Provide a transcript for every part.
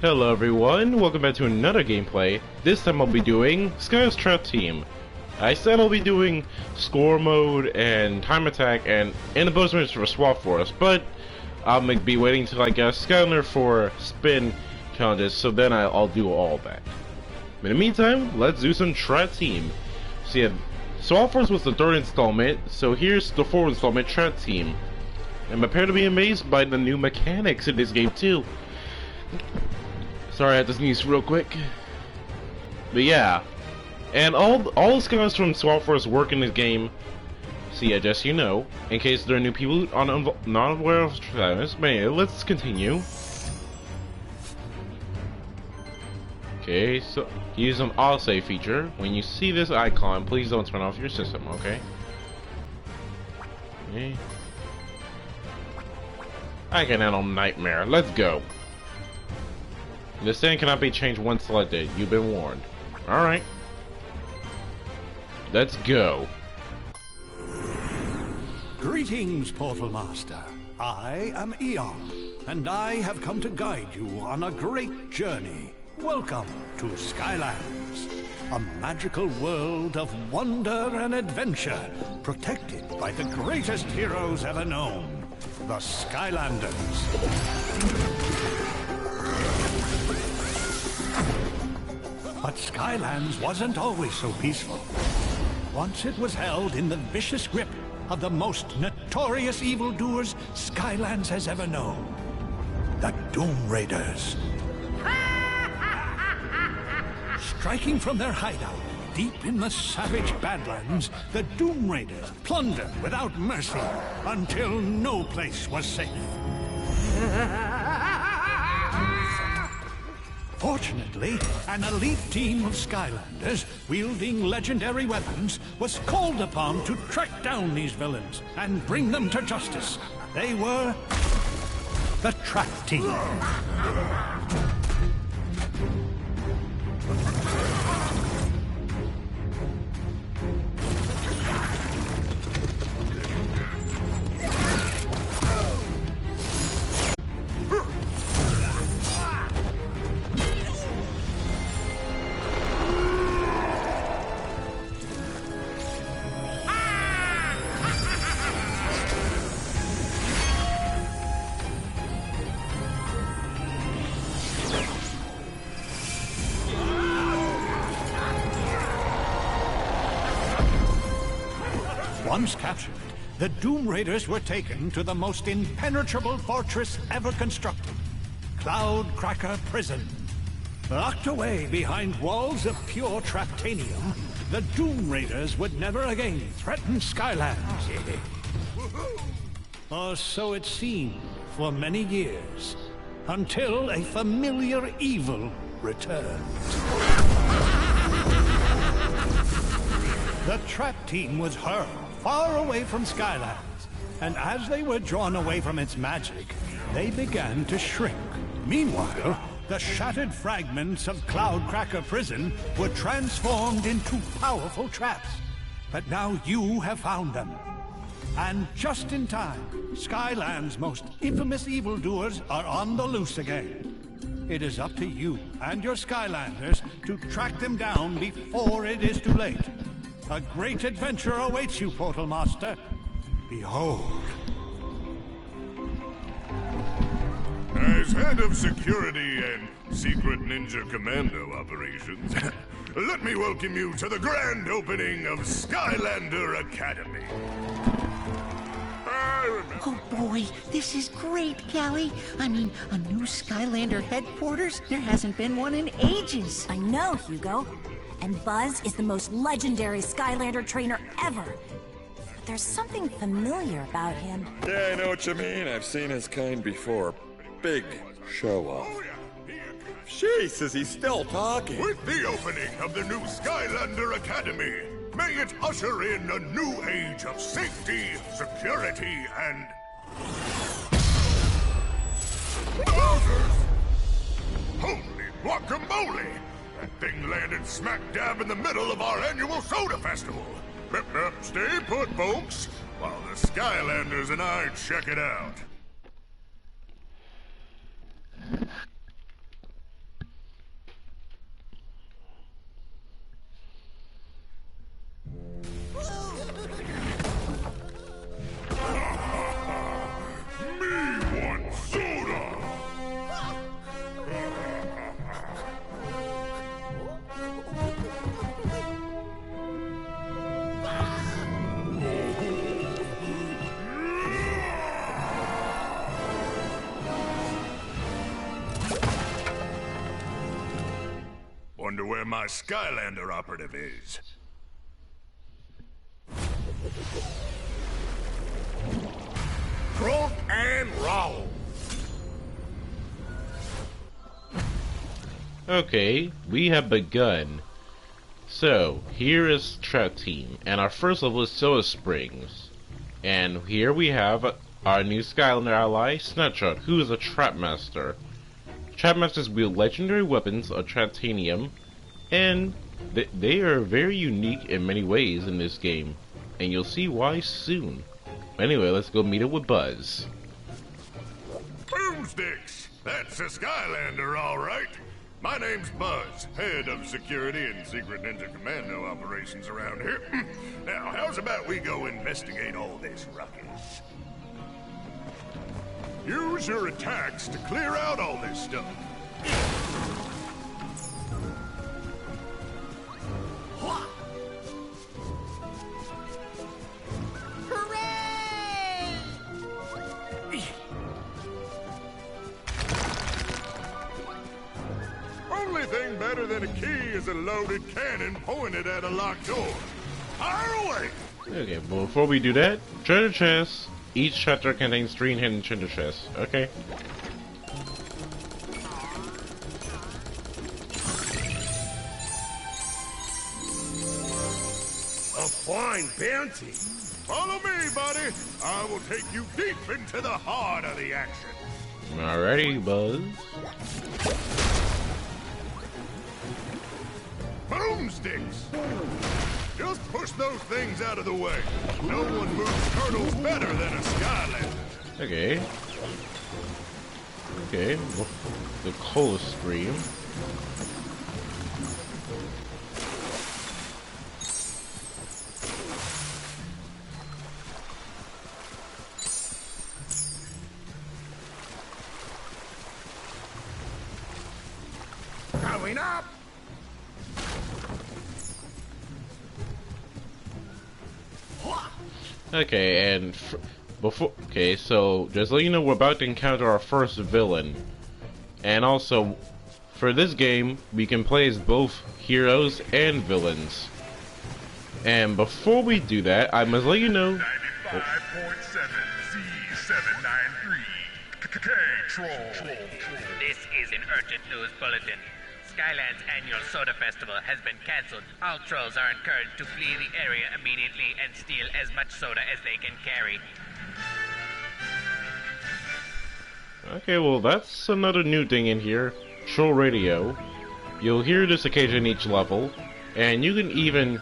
Hello everyone, welcome back to another gameplay. This time I'll be doing Skylanders Trap Team. I said I'll be doing score mode and time attack and the bonus missions for Swap Force, but I'll be waiting till I get Skylander for spin challenges, so then I'll do all that. In the meantime, let's do some Trap Team. See, Swap Force was the third installment, so here's the fourth installment, Trap Team. I'm prepared to be amazed by the new mechanics in this game too. Sorry, I had to sneeze real quick. But yeah, and all the Skylanders from Swap Force work in this game. So yeah, just so you know, in case there are new people not aware of Skylanders. But anyway, let's continue. Okay, so use an autosave feature. When you see this icon, please don't turn off your system. Okay. Okay. I can handle Nightmare. Let's go. The stand cannot be changed once selected. You've been warned. Alright. Let's go. Greetings, Portal Master. I am Eon, and I have come to guide you on a great journey. Welcome to Skylanders, a magical world of wonder and adventure, protected by the greatest heroes ever known, the Skylanders. But Skylands wasn't always so peaceful. Once it was held in the vicious grip of the most notorious evildoers Skylands has ever known. The Doom Raiders. Striking from their hideout deep in the savage Badlands, the Doom Raiders plundered without mercy until no place was safe. Fortunately, an elite team of Skylanders, wielding legendary weapons, was called upon to track down these villains and bring them to justice. They were the Trap Team. Once captured, the Doom Raiders were taken to the most impenetrable fortress ever constructed, Cloudcracker Prison. Locked away behind walls of pure Traptanium, the Doom Raiders would never again threaten Skylands. Or so it seemed for many years, until a familiar evil returned. The Trap Team was hurled far away from Skylands, and as they were drawn away from its magic, they began to shrink. Meanwhile, the shattered fragments of Cloudcracker Prison were transformed into powerful traps. But now you have found them. And just in time, Skyland's most infamous evildoers are on the loose again. It is up to you and your Skylanders to track them down before it is too late. A great adventure awaits you, Portal Master. Behold. As head of security and secret ninja commando operations, let me welcome you to the grand opening of Skylander Academy. Oh boy, this is great, Callie. I mean, a new Skylander headquarters? There hasn't been one in ages. I know, Hugo. And Buzz is the most legendary Skylander trainer ever. But there's something familiar about him. Yeah, I know what you mean. I've seen his kind before. Big show-off. Jesus, he's still talking. With the opening of the new Skylander Academy, may it usher in a new age of safety, security, and... thing landed smack dab in the middle of our annual soda festival. Stay put, folks, while the Skylanders and I check it out. Me want soda! Wonder where my Skylander operative is. Croak and roll. Okay, we have begun. So, here is Trout Team, and our first level is Soda Springs. And here we have our new Skylander ally, Snapshot, who is a Trap Master. Trap Masters wield legendary weapons of Traptanium, and they are very unique in many ways in this game, and you'll see why soon. Anyway, let's go meet up with Buzz. Boomsticks! That's a Skylander, all right. My name's Buzz, head of security and secret ninja commando operations around here. Now, how's about we go investigate all this ruckus? Use your attacks to clear out all this stuff. Only thing better than a key is a loaded cannon pointed at a locked door. Fire away! Okay, well, before we do that, treasure chests. Each chapter contains 3 hidden treasure chests. Okay. A fine bounty. Follow me, buddy. I will take you deep into the heart of the action. Alrighty, Buzz. Boomsticks! Just push those things out of the way. No one moves turtles better than a Skylander. Okay. Okay. Well, the cola stream. Going up! Okay, and okay, so just let you know, we're about to encounter our first villain. And also, for this game, we can play as both heroes and villains. And before we do that, I must let you know... 95.7 Z793 K-Troll. This is an urgent news bulletin. Skyland's annual soda festival has been cancelled. All trolls are encouraged to flee the area immediately and steal as much soda as they can carry. Okay, well, that's another new thing in here. Troll radio. You'll hear this occasion each level, and you can even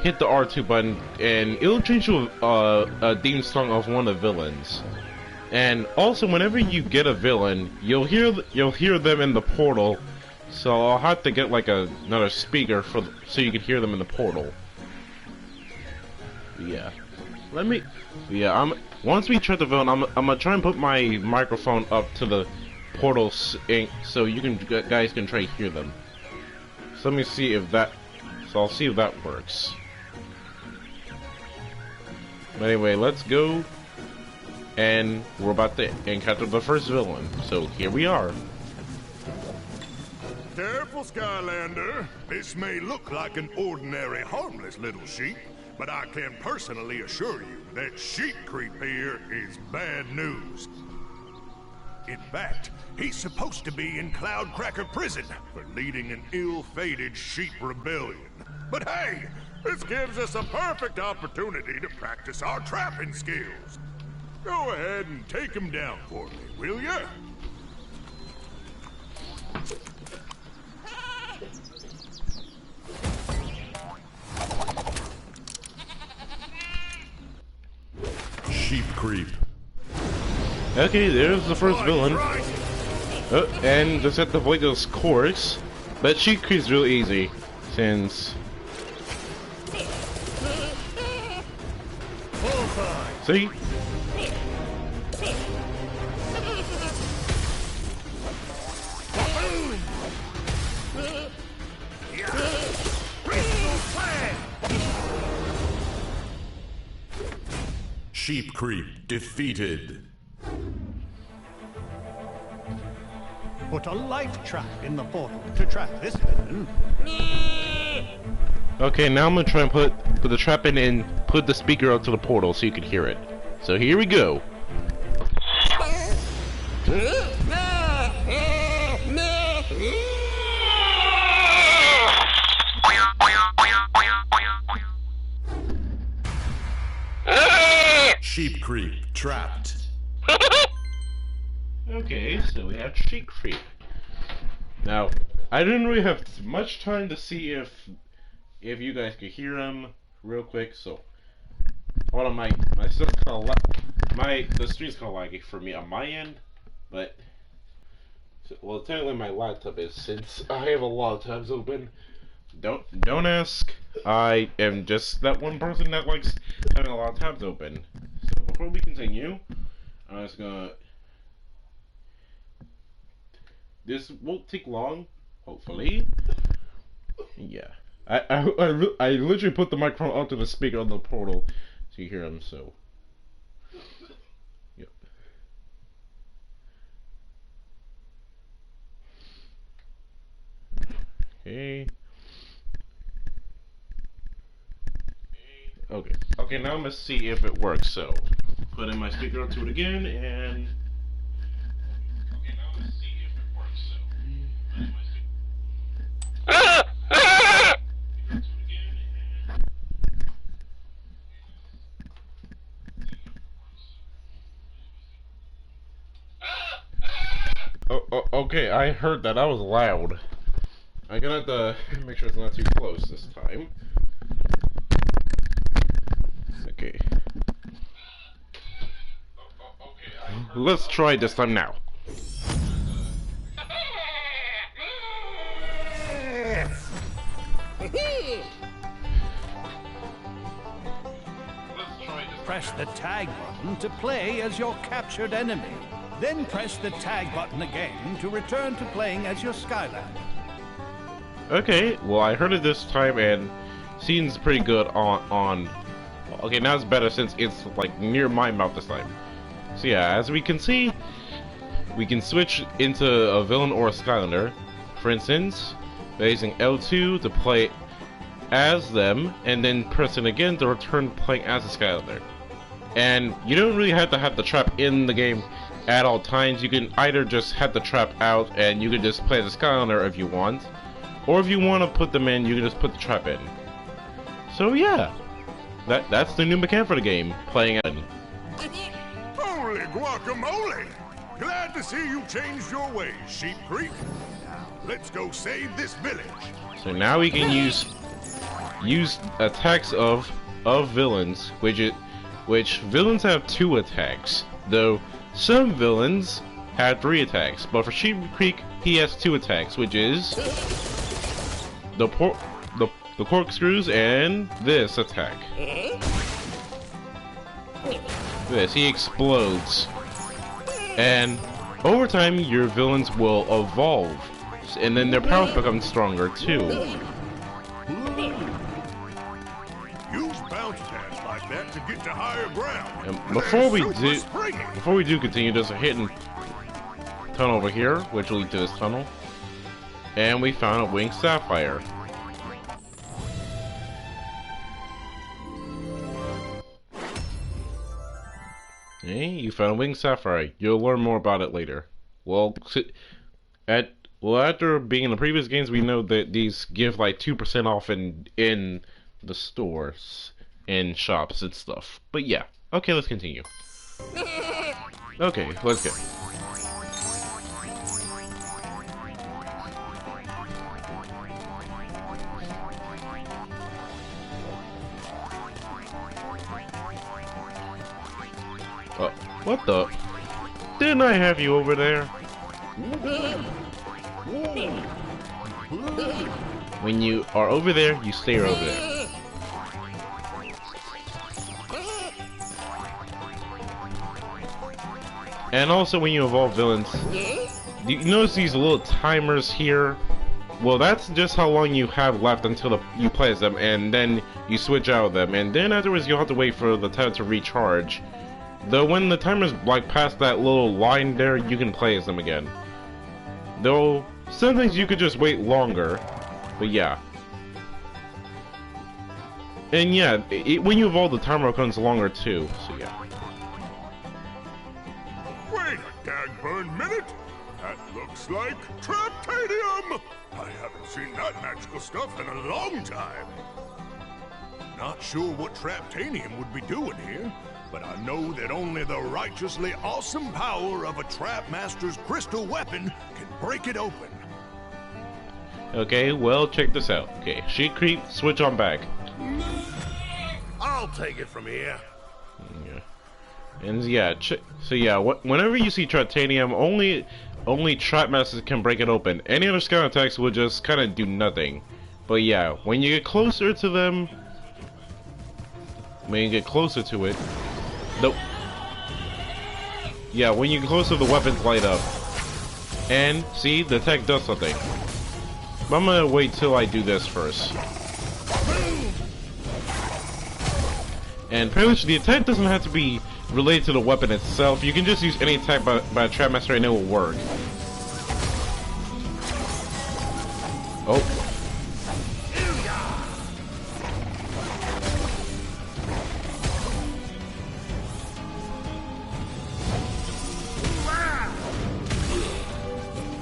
hit the R2 button, and it'll change to a theme song of one of the villains. And also, whenever you get a villain, you'll hear them in the portal. So I'll have to get like another speaker so you can hear them in the portal. Yeah. Once we check the villain, I'm gonna try and put my microphone up to the portal so guys can try to hear them. So let me see if that. So I'll see if that works. But anyway, let's go. And we're about to encounter the first villain. So here we are. Careful, Skylander. This may look like an ordinary, harmless little sheep, but I can personally assure you that sheep creep here is bad news. In fact, he's supposed to be in Cloudcracker Prison for leading an ill-fated sheep rebellion. But hey, this gives us a perfect opportunity to practice our trapping skills. Go ahead and take him down for me, will ya? Okay, there's the first villain. And just have to avoid those course. But Sheep Creep's real easy, since... See? Sheep Creep defeated. Put a life trap in the portal to trap this villain. Okay, now I'm gonna try and put the trap in and put the speaker out to the portal so you can hear it. So here we go. Sheep Creep trapped. Okay, so we have Sheep Creep. Now, I didn't really have much time to see if you guys could hear him real quick. So, hold on, my stuff's kind of the stream's kind of laggy for me on my end, but well, technically my laptop is, since I have a lot of tabs open. Don't ask. I am just that one person that likes having a lot of tabs open. So before we continue, I'm just gonna. This won't take long, hopefully. Yeah, I literally put the microphone onto the speaker on the portal so you hear him. So, yep. Okay. Okay, now I'm gonna see if it works. So, put in my speaker onto it again, and okay, now I'm gonna see if it works. So, put in my okay, I heard that. That was loud. I'm gonna have to make sure it's not too close this time. Okay. Let's try this time now. Press the tag button to play as your captured enemy. Then press the tag button again to return to playing as your Skylander. Okay, well I heard it this time and seems pretty good on okay, now it's better since it's like near my mouth this time. So yeah, as we can see, we can switch into a villain or a Skylander. For instance, by using L2 to play as them, and then pressing again to return playing as a Skylander. And you don't really have to have the trap in the game at all times. You can either just have the trap out and you can just play as a Skylander if you want, or if you want to put them in, you can just put the trap in. So yeah, that's the new mechanic for the game, playing in. Holy guacamole! Glad to see you changed your ways, Sheep Creep. Now, let's go save this village. So now we can use attacks of villains, which villains have 2 attacks, though some villains have 3 attacks. But for Sheep Creek, he has 2 attacks, which is the corkscrews and this attack. This, he explodes. And over time, your villains will evolve, and then their powers become stronger too. Use bounce pads like that to get to higher ground. And before we do continue, there's a hidden tunnel over here, which will lead to this tunnel. And we found a winged sapphire. Hey, you found a winged sapphire. You'll learn more about it later. Well, after being in the previous games, we know that these give like 2% off in the stores and shops and stuff. But yeah, okay, let's continue. Okay, let's go. Oh, what the? Didn't I have you over there? When you are over there, you stay over there. And also when you evolve villains, you notice these little timers here? Well, that's just how long you have left until you play as them, and then you switch out of them, and then afterwards you'll have to wait for the time to recharge. Though when the timer's like past that little line there, you can play as them again. Though sometimes you could just wait longer, but yeah. And yeah, when you evolve, the timer becomes longer too, so yeah. Wait a dag-burn minute! That looks like Traptanium! I haven't seen that magical stuff in a long time. Not sure what Traptanium would be doing here, but I know that only the righteously awesome power of a Trap Master's crystal weapon can break it open. Okay, well, check this out. Okay, Sheet Creep, switch on back. I'll take it from here. Yeah. And yeah, so yeah, whenever you see Traptanium, only Trap Masters can break it open. Any other scout attacks will just kind of do nothing. But yeah, when you get closer to them, nope. Yeah, when you get closer, the weapons light up. And see, the attack does something. But I'm gonna wait till I do this first. And pretty much the attack doesn't have to be related to the weapon itself. You can just use any attack by a Trap Master and it will work. Oh.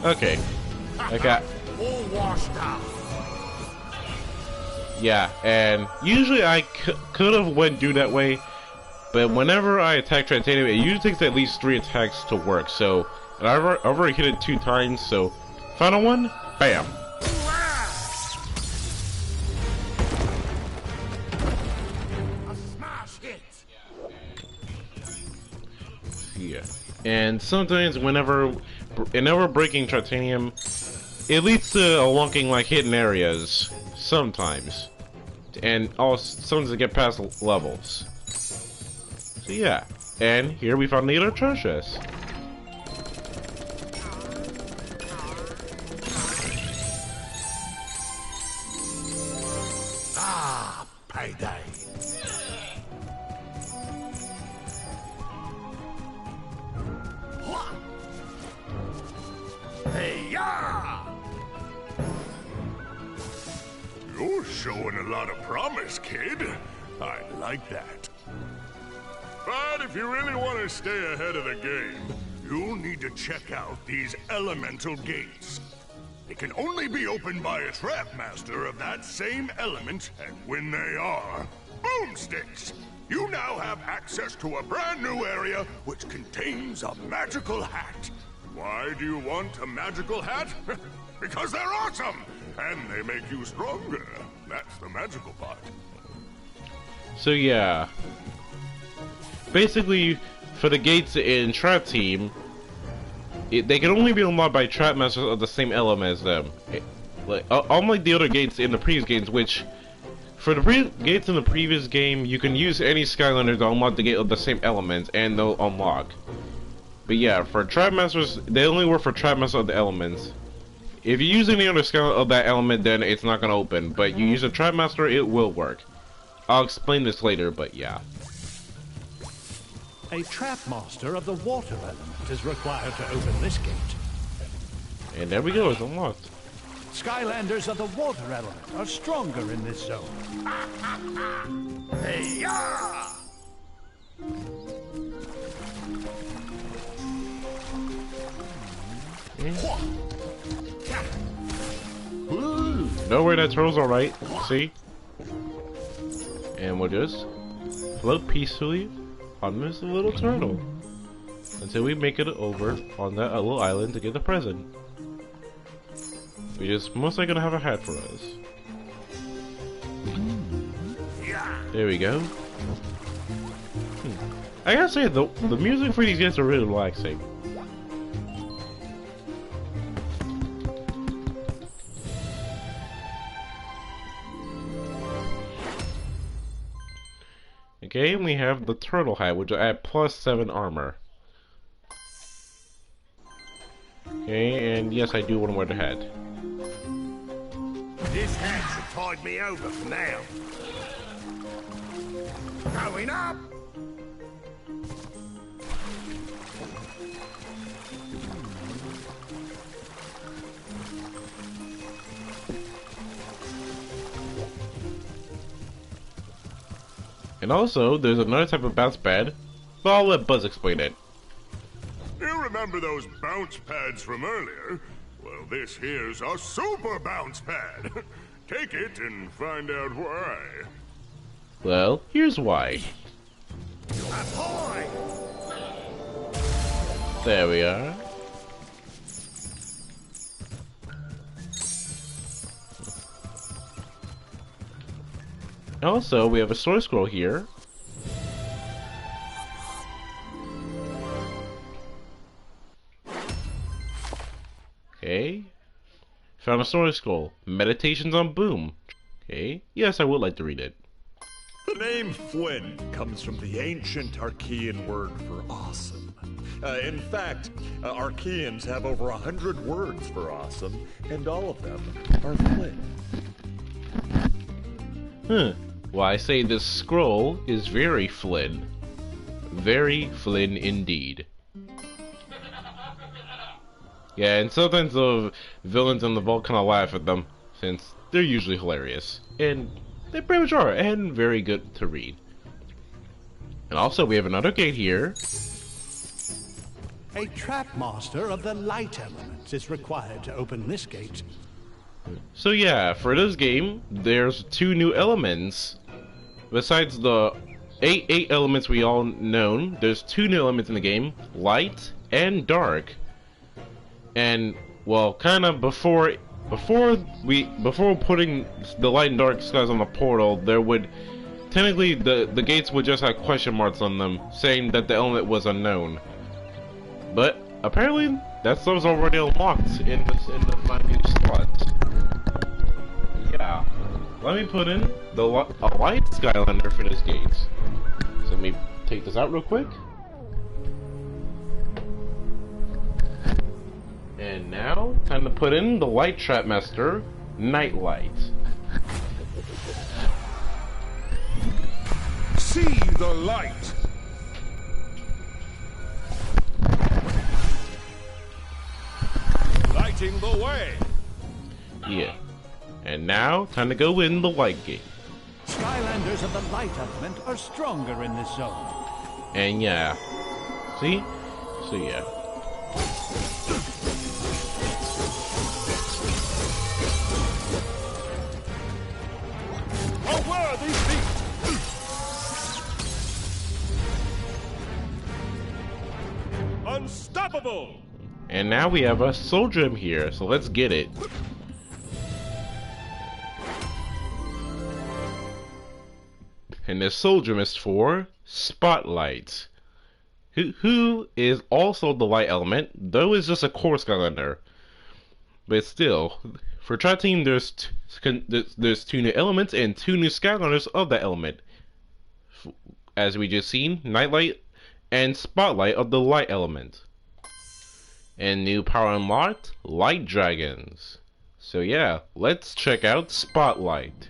Okay. Okay. All washed out. Yeah, and usually I could have went through that way, but whenever I attack Traptanium, it usually takes at least 3 attacks to work. So, and I've already hit it 2 times. So, final one, bam. A smash hit. Yeah, and sometimes whenever breaking Traptanium, it leads to unlocking like hidden areas. Sometimes, and also sometimes to get past levels. So yeah, and here we found the other treasure chest. Ah, payday. Hey-ya! You're showing a lot of promise, kid. I like that. But if you really want to stay ahead of the game, you'll need to check out these elemental gates. They can only be opened by a Trap Master of that same element, and when they are, boomsticks! You now have access to a brand new area which contains a magical hat. Why do you want a magical hat? Because they're awesome! And they make you stronger. That's the magical part. So yeah, basically for the gates in Trap Team, they can only be unlocked by Trap Masters of the same element as them. Unlike the other gates in the previous games, which for the gates in the previous game, you can use any Skylander to unlock the gate of the same element and they'll unlock. But yeah, for Trap Masters, they only work for Trap Masters of the elements. If you use any other skill of that element, then it's not going to open. But you use a Trap Master, it will work. I'll explain this later, but yeah. A Trap Master of the water element is required to open this gate. And there we go, it's unlocked. Skylanders of the water element are stronger in this zone. Hey-ya! Don't worry, that turtle's alright. See? And we'll just float peacefully on this little turtle until we make it over on that little island to get the present. Which is most likely gonna have a hat for us. There we go. I gotta say, the music for these games are really relaxing. Okay, and we have the turtle hat, which will add +7 armor. Okay, and yes, I do want to wear the hat. This hat should tide me over for now. Going up! And also, there's another type of bounce pad, but I'll let Buzz explain it. You remember those bounce pads from earlier? Well, this here's a super bounce pad. Take it and find out why. Well, here's why. Ahoy! There we are. Also, we have a source scroll here. Okay. Found a source scroll. Meditations on Boom. Okay. Yes, I would like to read it. The name Flynn comes from the ancient Archean word for awesome. In fact, Archeans have over 100 words for awesome, and all of them are Flynn. Well, I say this scroll is very Flynn. Very Flynn indeed. Yeah, and sometimes the villains in the vault kind of laugh at them, since they're usually hilarious. And they pretty much are, and very good to read. And also, we have another gate here. A trap master of the light elements is required to open this gate. So yeah, for this game, there's 2 new elements. Besides the 8 elements we all known, there's 2 new elements in the game, light and dark. And well, kind of before putting the light and dark skies on the portal, there would technically the gates would just have question marks on them, saying that the element was unknown. But apparently, that stuff's already unlocked in my new slots. Yeah, let me put in a light Skylander for this gate. So let me take this out real quick. And now, time to put in the light trap master, Nightlight. See the light! Lighting the way! Yeah. And now, time to go in the light gate. Skylanders of the light element are stronger in this zone. And yeah. See? So yeah. A worthy feat! Unstoppable! And now we have a soul gem here, so let's get it. And this soul gem is for Spotlight, who is also the light element, though it's just a core Skylander. But still, for Trap Team, there's 2 new elements and 2 new Skylanders of that element. As we just seen, Nightlight and Spotlight of the light element. And new power unlocked, Light Dragons. So yeah, let's check out Spotlight.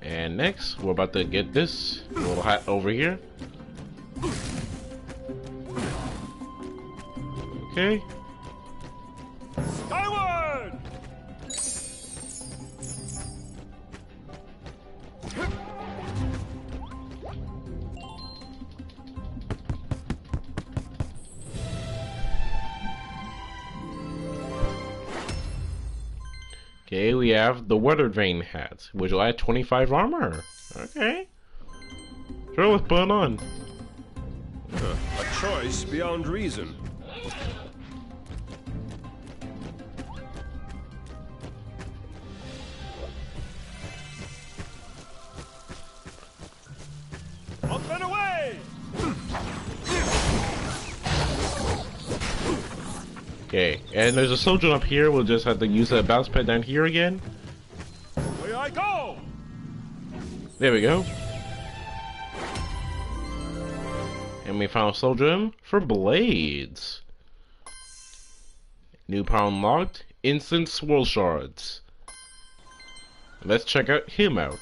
And next, we're about to get this little hat over here. Okay. Skyward! Okay, we have the Weathered Vein hat, which will add 25 armor. Okay. Sure, let's put it on. A choice beyond reason. Okay, and there's a soldier up here. We'll just have to use that bounce pad down here again. Here I go! There we go. And we found a soldier in for blades. New power unlocked. Instant swirl shards. Let's check out him out.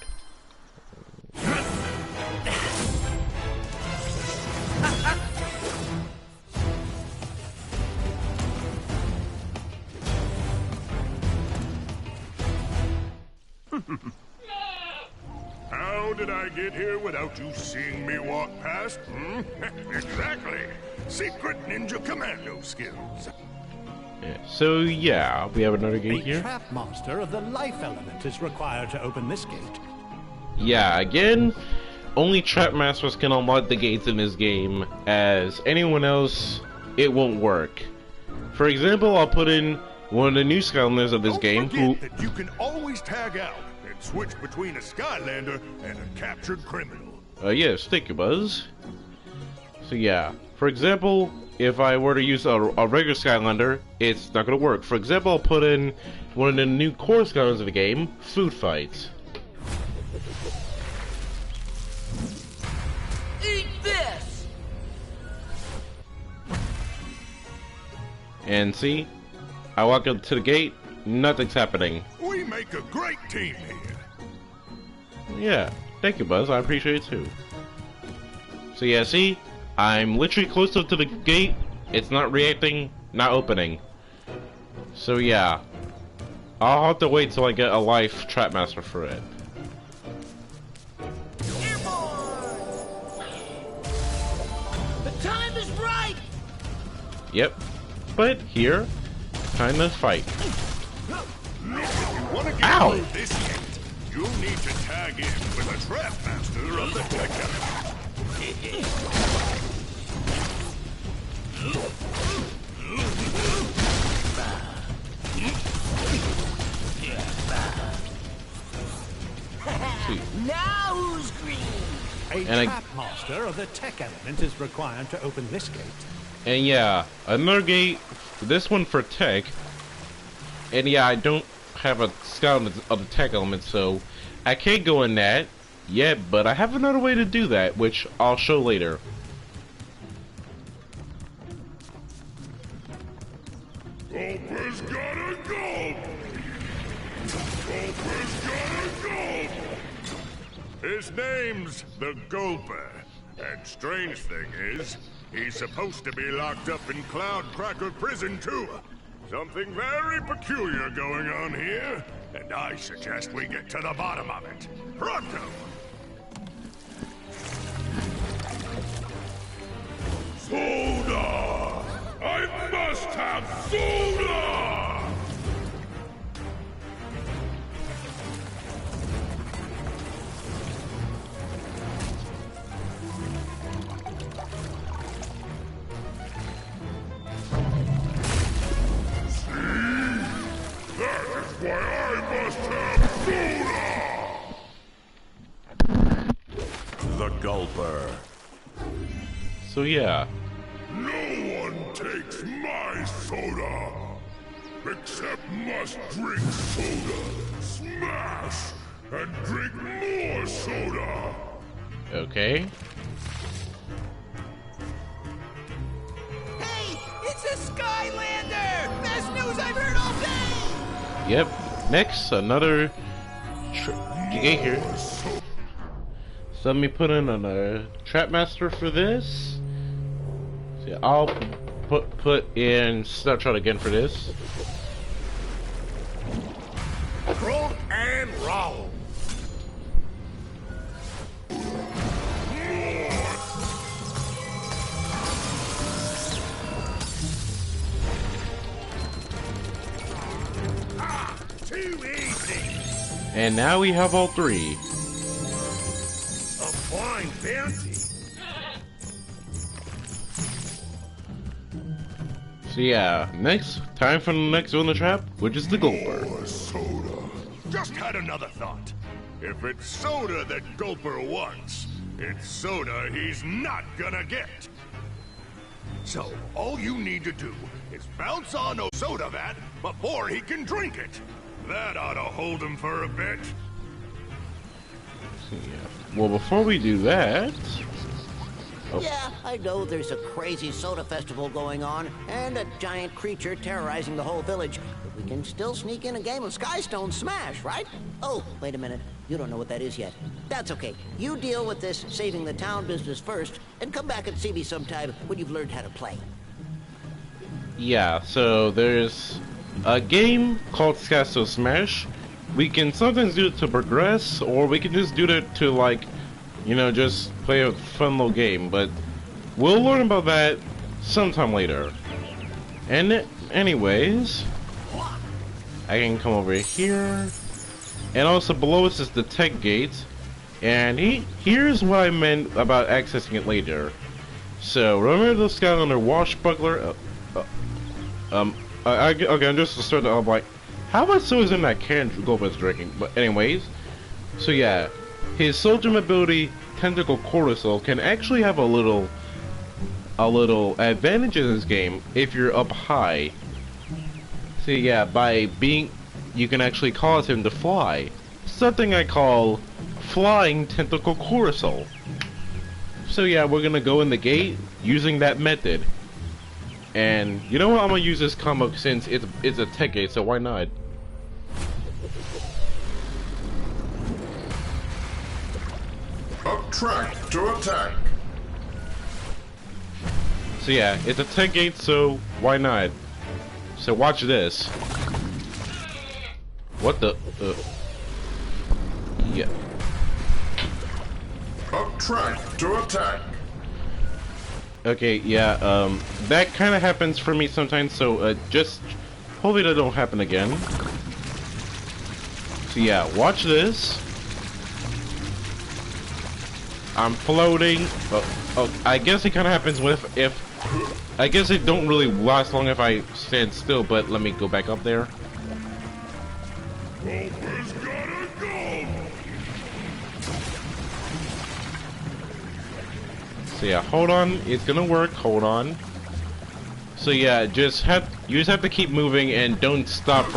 How did I get here without you seeing me walk past? Exactly. Secret Ninja Commando skills. Yeah, so yeah, we have another gate A here. trap master of the life element is required to open this gate. Yeah, again, only trap masters can unlock the gates in this game. As anyone else, it won't work. For example, I'll put in one of the new Skylanders of this Don't game forget who... that you can always tag out and switch between a Skylander and a captured criminal. Yes, thank you, Buzz. So yeah, for example, if I were to use a regular Skylander, it's not gonna work. For example, I'll put in one of the new core Skylanders of the game, Food Fights. Eat this! And see, I walk up to the gate, nothing's happening. We make a great team here. Yeah, thank you, Buzz. I appreciate it too. So yeah, see, I'm literally close up to the gate. It's not reacting, not opening. So yeah, I'll have to wait till I get a life trap master for it. The time is right! Yep, but here, time to fight. If you want to get Ow! through this gate, you'll need to tag in with a trap master of the tech element. Now who's green? A trap master of the tech element is required to open this gate. And yeah, another gate, this one for tech. And yeah, I don't have a scout of the tech element, so I can't go in that yet, but I have another way to do that, which I'll show later. Gulper's gotta go! Gulper's gotta go! His name's the Gulper. And strange thing is, he's supposed to be locked up in Cloudcracker Prison too. Something very peculiar going on here, and I suggest we get to the bottom of it. Pronto! Soda! I must have soda! That is why I must have soda! The Gulper. So yeah. No one takes my soda! Except must drink soda, smash, and drink more soda! Okay. Hey, it's a Skylander! Best news I've heard all day! Yep. Next, another gate here. So let me put in a trap master for this. So yeah, I'll put in snapshot again for this. Rock and roll! Too easy! And now we have all three. A fine bounty! So yeah, next, time for the next one in the trap, which is the Gulper. More soda. Just had another thought. If it's soda that Gulper wants, it's soda he's not gonna get. So, all you need to do is bounce on a soda vat before he can drink it. That ought to hold him for a bit. Yeah. Well, before we do that... Oh. Yeah, I know there's a crazy soda festival going on, and a giant creature terrorizing the whole village. But we can still sneak in a game of Skystone Smash, right? Oh, wait a minute. You don't know what that is yet. That's okay. You deal with this saving the town business first, and come back and see me sometime when you've learned how to play. Yeah, so there's a game called Skystone Smash. We can sometimes do it to progress, or we can just do it to, like, you know, just play a fun little game, but we'll learn about that sometime later. And anyways, I can come over here, and also below us is the tech gate, and here's what I meant about accessing it later. So remember the Skylander washbuckler? Okay, I'm just starting to, I'm like, how much so is in that can Goba's drinking? But anyways, so yeah. His soldier ability, Tentacle Cortisol, can actually have a little advantage in this game if you're up high. So yeah, by being, you can actually cause him to fly. Something I call flying Tentacle Cortisol. So yeah, we're gonna go in the gate using that method. And you know what? I'm gonna use this combo since it's a tech gate, so why not? Up track to attack. So yeah, it's a tech gate, so why not? So watch this. What the? Yeah. Up track to attack. Okay, yeah, that kind of happens for me sometimes, so just hopefully that don't happen again. So yeah, watch this. I'm floating. Oh, I guess it kind of happens with if I guess it don't really last long if I stand still, but let me go back up there. Goldberg's gotta go. So yeah, hold on, it's gonna work. Hold on. So yeah, you just have to keep moving and don't stop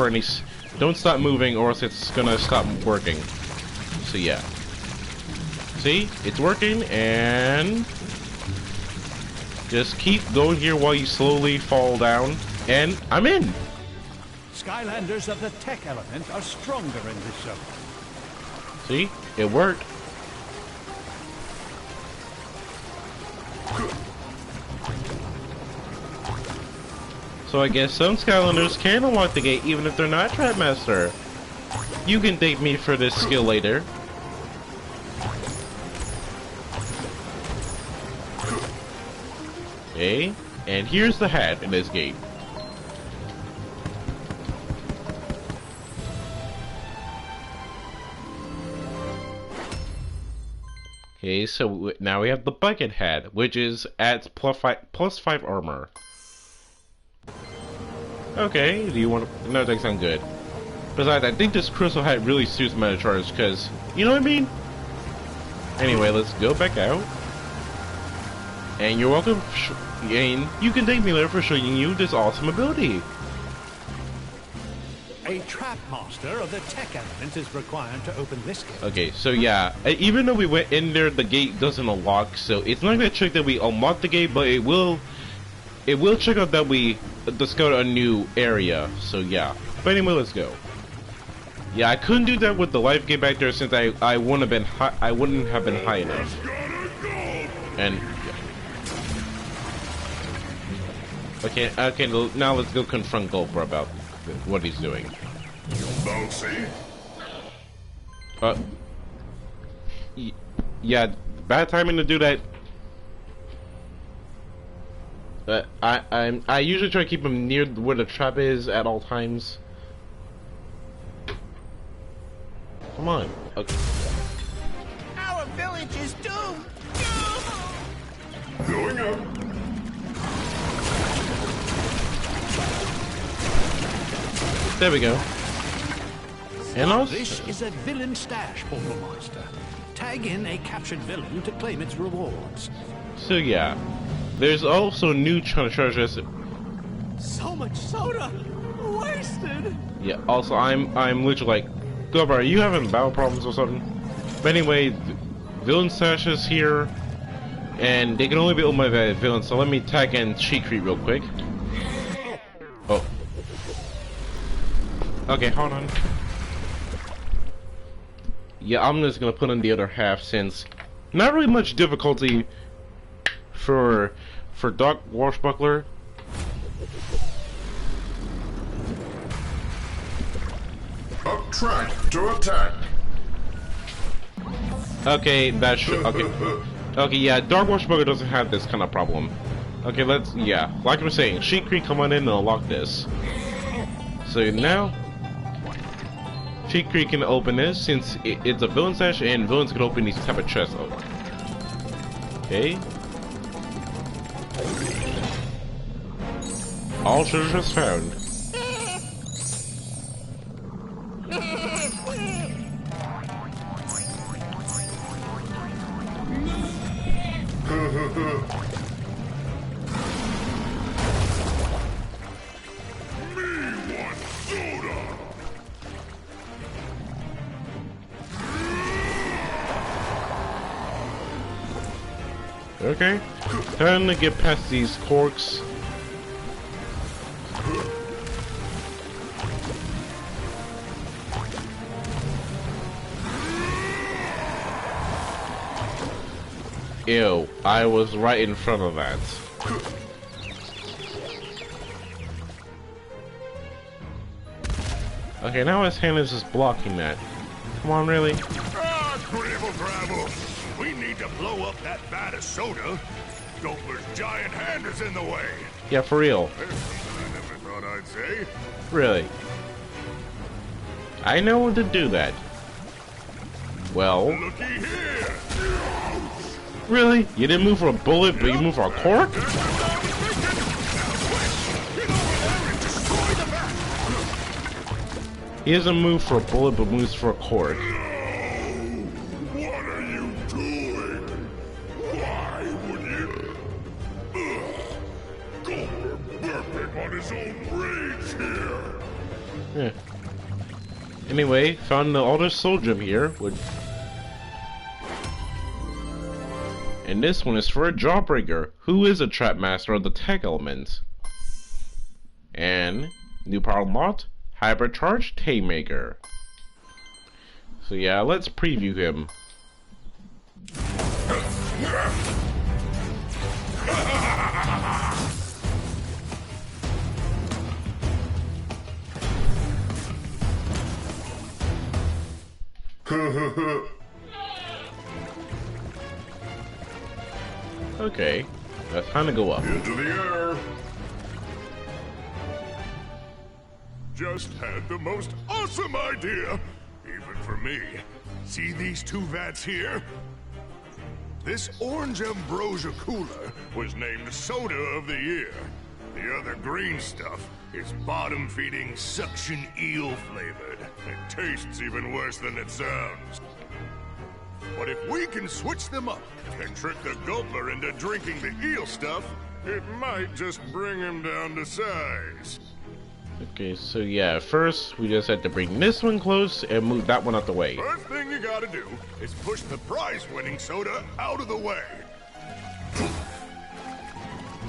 moving, or else it's gonna stop working. So yeah. See, it's working, and just keep going here while you slowly fall down, and I'm in. Skylanders of the tech element are stronger in this zone. See, it worked. So I guess some Skylanders can unlock the gate even if they're not Trap Master. You can thank me for this skill later. Okay, and here's the hat in this gate. Okay, so now we have the bucket hat, which is at plus 5 armor. Okay, do you want to... No, that doesn't sound good. Besides, I think this crystal hat really suits Metacharge, because... You know what I mean? Anyway, let's go back out. And you're welcome... And you can thank me later for showing you this awesome ability. A trap master of the tech element is required to open this gate. Okay, so yeah, even though we went in there, the gate doesn't unlock, so it's not gonna check that we unlock the gate, but it will check out that we discovered a new area. So yeah. But anyway, let's go. Yeah, I couldn't do that with the life gate back there since I wouldn't have been high enough. And yeah. Okay, now let's go confront Gulper about what he's doing. Bouncy. Yeah, bad timing to do that. I usually try to keep him near where the trap is at all times. Come on. Okay. Our village is doomed. Going up. There we go. And also, This is a villain stash, Portal Monster. Tag in a captured villain to claim its rewards. so yeah, There's also new treasures. So much soda wasted. Yeah. Also, I'm literally like, Gilbert, are you having battle problems or something? But anyway, villain stash is here, and they can only be opened by the villain. So let me tag in Cheat Creep real quick. Oh. Okay, hold on. Yeah, I'm just gonna put in the other half since not really much difficulty for Doc Washbuckler. Up track to attack. Okay, that should okay. Okay, yeah, Dark Washbuckler doesn't have this kind of problem. Okay, let's yeah, like I was saying, Sheet Creek come on in and unlock this. So now Sheet Creek can open this since it's a villain stash and villains can open these type of chests. Okay. All treasures found. Okay, time to get past these corks. Ew, I was right in front of that. Okay, now his hand is just blocking that. Come on, really? Ah, gribble grabble. We need to blow up that vat of soda. Gopler's giant hand is in the way. Yeah, for real. There's something I never thought I'd say. Really? I know when to do that. Well... Looky here. Really? You didn't move for a bullet, but you moved for a cork? He doesn't move for a bullet, but moves for a cork. What are you doing? Why would you? Gopler burping on his own rage here. Yeah. Anyway, found the Alder Soul Gem here. And this one is for a Jawbreaker, who is a trap master of the tech elements. And new power unlocked, Hypercharged Taymaker. So yeah, let's preview him. Okay, let's kind of go up. Into the air. Just had the most awesome idea, even for me. See these two vats here? This orange ambrosia cooler was named Soda of the Year. The other green stuff is bottom-feeding suction eel flavored. It tastes even worse than it sounds. But if we can switch them up and trick the Gopler into drinking the eel stuff, it might just bring him down to size. Okay, so yeah, first we just had to bring this one close and move that one out the way. First thing you gotta do is push the prize-winning soda out of the way.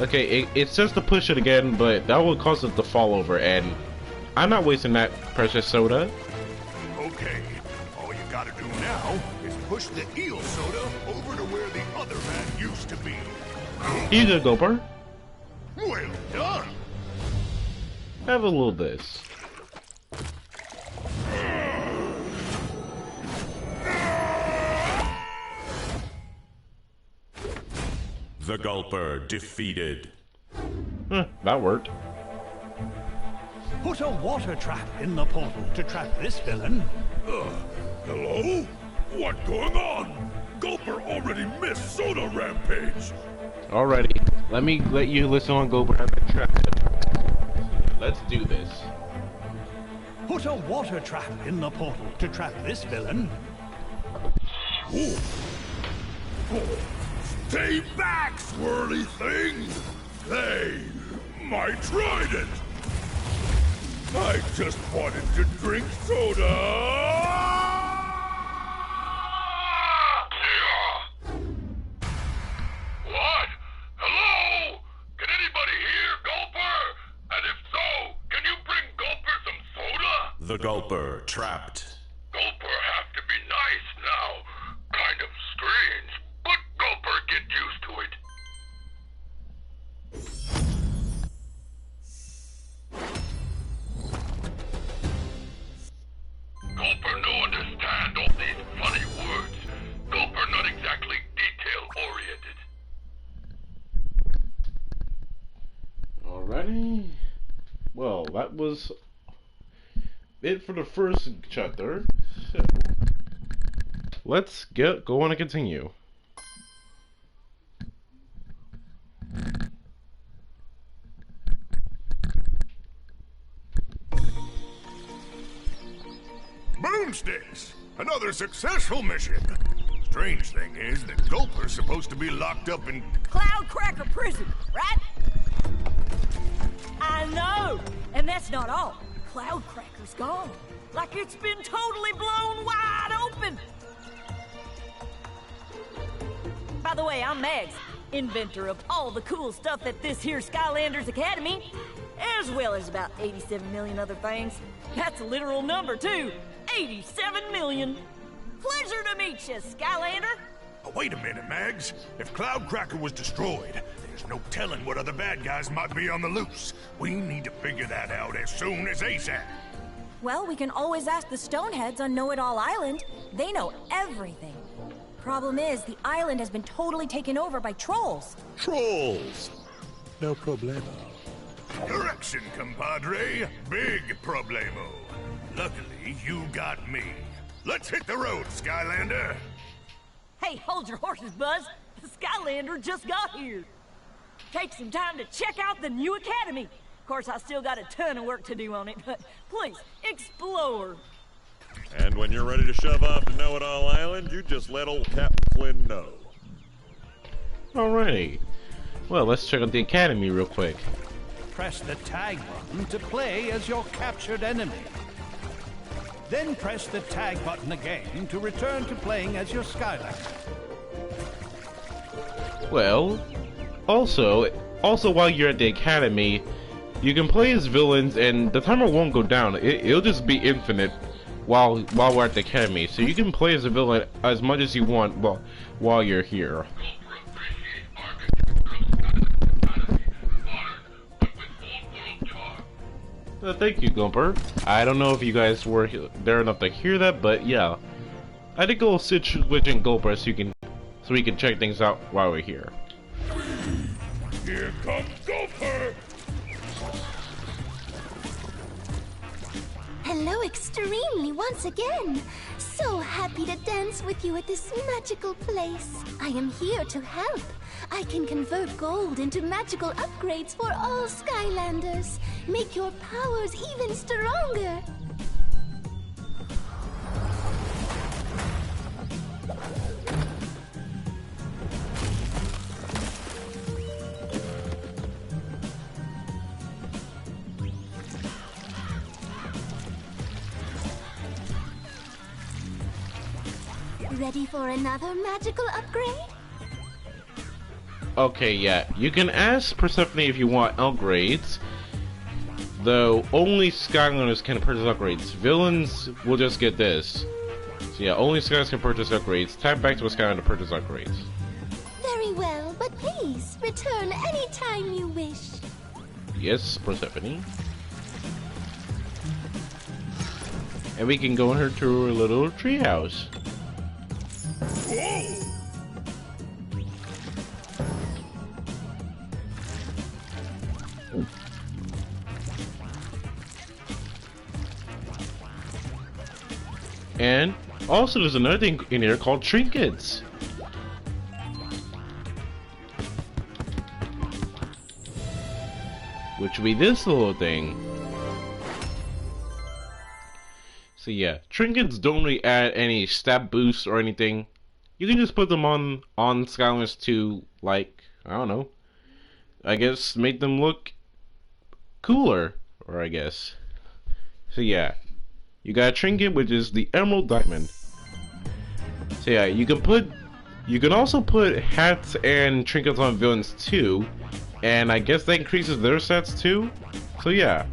Okay, it's just to push it again, but that will cause it to fall over, and I'm not wasting that precious soda. Okay, all you gotta do now is push the eel soda over to where the other vat used to be. Here you go, Gopher. Well done! Have a little this. The Gulper defeated. That worked. Put a water trap in the portal to trap this villain. Hello? What going on? Gopher already missed Soda Rampage. Alrighty, let you listen on Gopher have a trap. Let's do this. Put a water trap in the portal to trap this villain. Stay back, swirly thing! Hey, my trident! I just wanted to drink soda! What? Hello? Can anybody hear Gulper? And if so, can you bring Gulper some soda? The Gulper trapped. Gulper have to be nice now. Kind of strange, but Gulper get used to it. Gulper no understand all these funny words. Gulper not exactly detail-oriented. Alrighty. Well, that was it for the first chapter. So, let's go on and continue. Boomsticks! Another successful mission. Strange thing is that Gulper's supposed to be locked up in... Cloudcracker prison, right? I know! And that's not all. Cloudcracker's gone. Like it's been totally blown wide open! By the way, I'm Mags, inventor of all the cool stuff at this here Skylanders Academy, as well as about 87 million other things. That's a literal number, too. 87 million. Pleasure to meet you, Skylander. Oh, wait a minute, Mags. If Cloudcracker was destroyed, there's no telling what other bad guys might be on the loose. We need to figure that out as soon as ASAP. Well, we can always ask the Stoneheads on Know-It-All Island. They know everything. Problem is, the island has been totally taken over by trolls. Trolls! No problemo. Correction, compadre. Big problemo. Luckily, you got me. Let's hit the road, Skylander. Hey, hold your horses, Buzz. The Skylander just got here. Take some time to check out the new academy. Of course, I still got a ton of work to do on it, but please, explore. And when you're ready to shove off to Know-It-All Island, you just let old Captain Flynn know. Alrighty. Well, let's check out the academy real quick. Press the tag button to play as your captured enemy. Then press the tag button again to return to playing as your Skylander. Well, also while you're at the academy, you can play as villains and the timer won't go down. It'll just be infinite while we're at the academy. So you can play as a villain as much as you want while you're here. Thank you, Gumper. I don't know if you guys were there enough to hear that, but yeah, I did go switch in Gulper so we can check things out while we're here. Here comes Gulper! Hello, Extremely, once again. So happy to dance with you at this magical place. I am here to help. I can convert gold into magical upgrades for all Skylanders. Make your powers even stronger. Ready for another magical upgrade? Okay, yeah. You can ask Persephone if you want upgrades, though only Skylanders can purchase upgrades. Villains will just get this. So yeah, only Skylanders can purchase upgrades. Tap back to a Skylander to purchase upgrades. Very well, but please, return anytime you wish. Yes, Persephone. And we can go in her to her little treehouse. Whoa! And also there's another thing in here called trinkets. Which would be this little thing. So yeah, trinkets don't really add any stat boosts or anything. you can just put them on Skylanders to, like, I don't know, I guess make them look cooler, or I guess. So yeah, you got a trinket, which is the Emerald Diamond. So yeah, you can also put hats and trinkets on villains too, and I guess that increases their stats too. So yeah.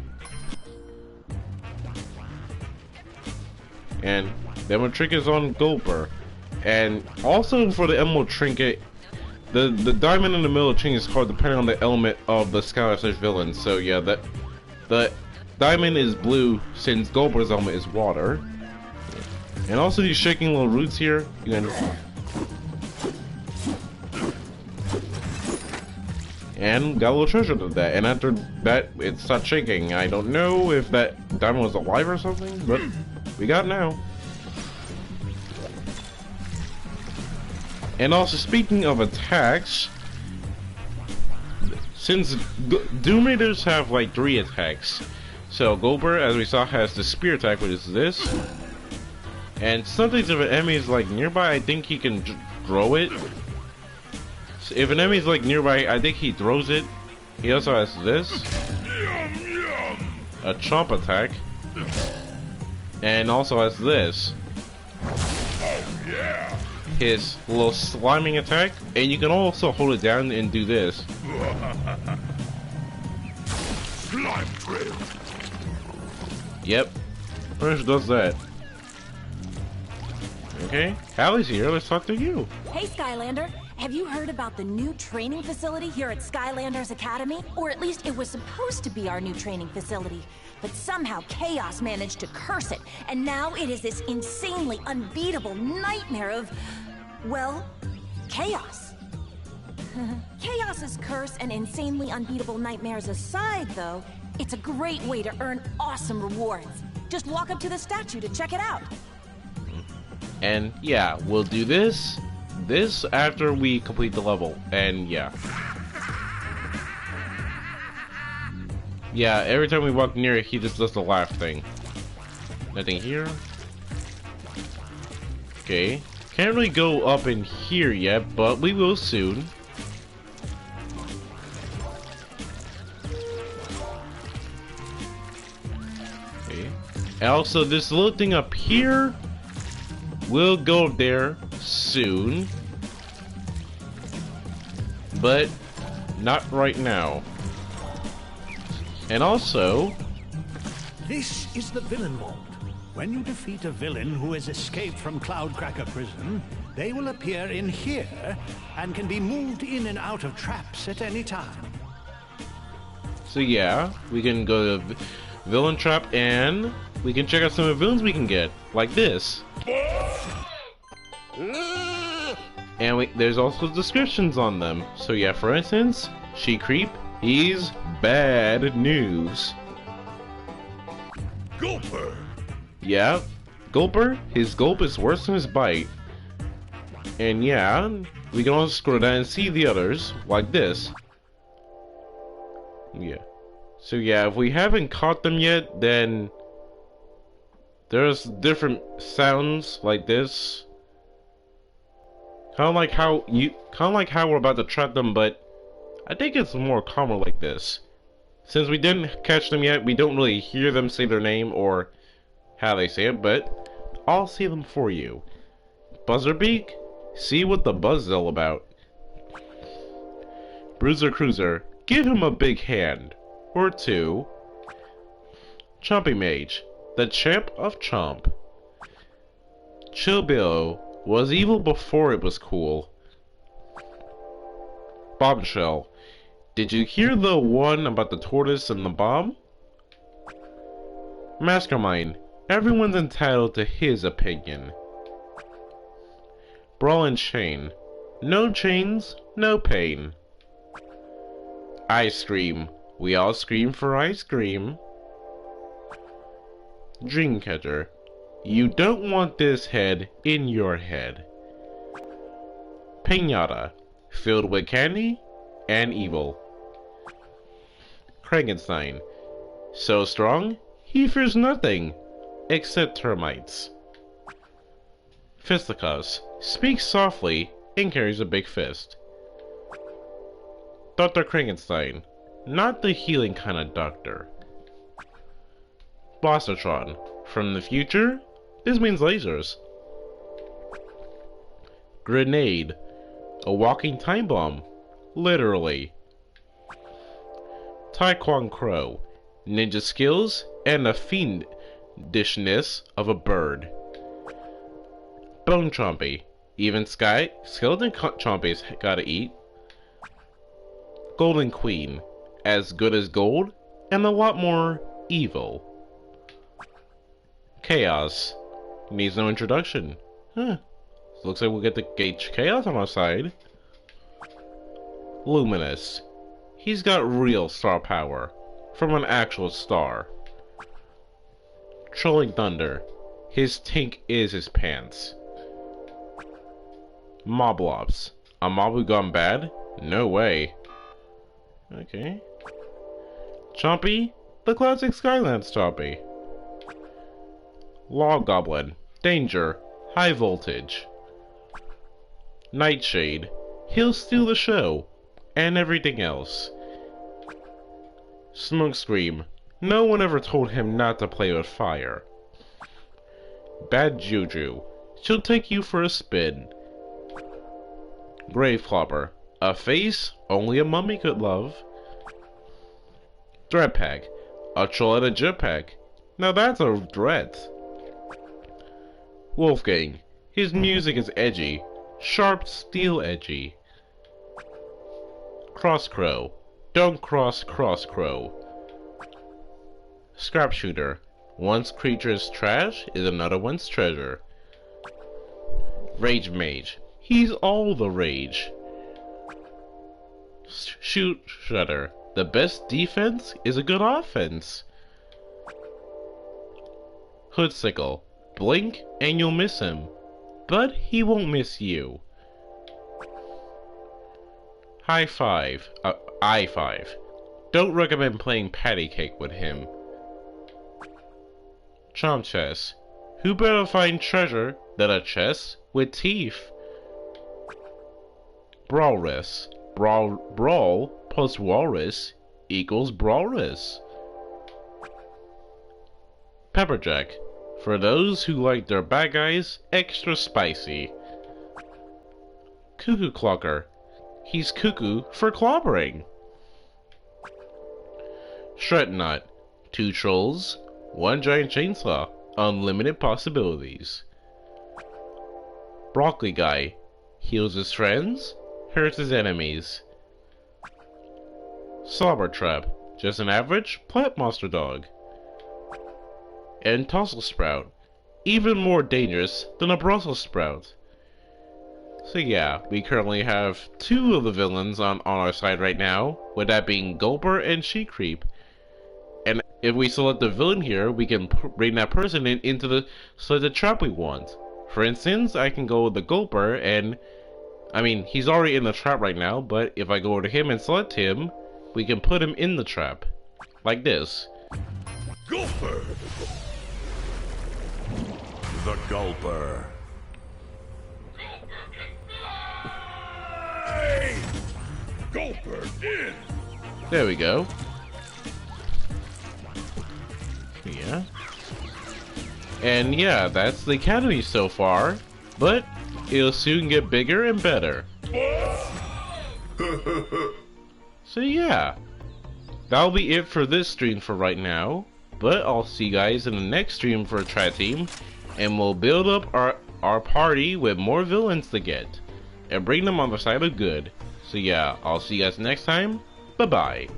And then with trinkets on Gulper. And also for the Emerald Trinket, the diamond in the middle of the trinket is called depending on the element of the Skylanders villain. So yeah, the diamond is blue since Gulper's element is water. And also these shaking little roots here, you can, and got a little treasure to that. And after that, it stopped shaking. I don't know if that diamond was alive or something, but we got it now. And also, speaking of attacks, since Doom Raiders have like 3 attacks, so Gulper, as we saw, has the spear attack, which is this. And sometimes if an enemy is like nearby, I think he can throw it. So if an enemy is like nearby, I think he throws it. He also has this, a chomp attack, and also has this, his little sliming attack. And you can also hold it down and do this. Slime trail. Yep, Prince does that. Okay, Hallie's here. Let's talk to you. Hey, Skylander. Have you heard about the new training facility here at Skylanders Academy? Or at least it was supposed to be our new training facility. But somehow Chaos managed to curse it, and now it is this insanely unbeatable nightmare of, well, chaos. Chaos's curse and insanely unbeatable nightmares aside, though, it's a great way to earn awesome rewards. Just walk up to the statue to check it out. And yeah, we'll do this after we complete the level. And yeah. Yeah, every time we walk near it, he just does the laugh thing. Nothing here. Okay. Can't really go up in here yet, but we will soon. Okay. And also, this little thing up here, we'll go there soon. But not right now. And also, This is the villain vault. When you defeat a villain who has escaped from Cloudcracker Prison, they will appear in here and can be moved in and out of traps at any time. so yeah, we can go to Villain Trap and we can check out some of the villains we can get, like this. And there's also descriptions on them. So yeah, for instance, She Creep, he's bad news. Gulper. Yeah, Gulper, his gulp is worse than his bite. And yeah, we can also scroll down and see the others, like this. Yeah. So yeah, if we haven't caught them yet, then there's different sounds like this. Kind of like how we're about to trap them, but I think it's more calmer like this. Since we didn't catch them yet, we don't really hear them say their name or how they say it, but I'll say them for you. Buzzerbeak, see what the buzz is all about. Bruiser Cruiser, give him a big hand. Or 2. Chompy Mage, the champ of Chomp. Chillbillo was evil before it was cool. Bombshell, did you hear the one about the tortoise and the bomb? Mastermind, everyone's entitled to his opinion. Brawl and Chain, no chains, no pain. Ice Cream, we all scream for ice cream. Dreamcatcher, you don't want this head in your head. Pinata, filled with candy and evil. Frankenstein, so strong, he fears nothing except termites. Fisticuffs, speaks softly and carries a big fist. Dr. Krankenstein, not the healing kind of doctor. Bossatron, from the future, this means lasers. Grenade, a walking time bomb, literally. Taekwon Crow, ninja skills and the fiendishness of a bird. Bone Chompy, even skeleton chompies gotta eat. Golden Queen, as good as gold and a lot more evil. Chaos, needs no introduction. Looks like we'll get the Gauge Chaos on our side. Luminous, he's got real star power from an actual star. Trolling Thunder, his tank is his pants. Moblops, a mob who gone bad? No way. Okay. Chompy, the classic Skylanders Chompy. Law Goblin, danger, high voltage. Nightshade, he'll steal the show, and everything else. Smokescream, no one ever told him not to play with fire. Bad Juju, she'll take you for a spin. Graveclopper, a face only a mummy could love. Threatpack, a troll at a jetpack. Now that's a threat. Wolfgang, his music is edgy, sharp steel edgy. Crosscrow, don't cross Crosscrow. Sharpshooter, one's creature's trash is another one's treasure. Rage Mage, he's all the rage. Shoot Shredder, the best defense is a good offense. Hoodsickle, blink and you'll miss him, but he won't miss you. I5, don't recommend playing patty cake with him. Chomp Chest, who better find treasure than a chest with teeth? Brawlress, brawl plus walrus equals brawlress. Pepperjack, for those who like their bad guys extra spicy. Cuckoo Clocker, he's cuckoo for clobbering. Shrednut, 2 trolls, 1 giant chainsaw, unlimited possibilities. Broccoli Guy, heals his friends, hurts his enemies. Slobber Trap, just an average plant monster dog. And Tossel Sprout, even more dangerous than a Brussels sprout. So yeah, we currently have 2 of the villains on our side right now, with that being Gulper and She Creep. And if we select the villain here, we can bring that person into the selected trap we want. For instance, I can go with the Gulper and, I mean, he's already in the trap right now, but if I go to him and select him, we can put him in the trap. Like this. Gulper! The Gulper. Hey! Gulper in! There we go. Yeah. And yeah, that's the academy so far, but it'll soon get bigger and better. So yeah, that'll be it for this stream for right now, but I'll see you guys in the next stream for a try team, and we'll build up our party with more villains to get, and bring them on the side of good. So yeah, I'll see you guys next time, bye bye.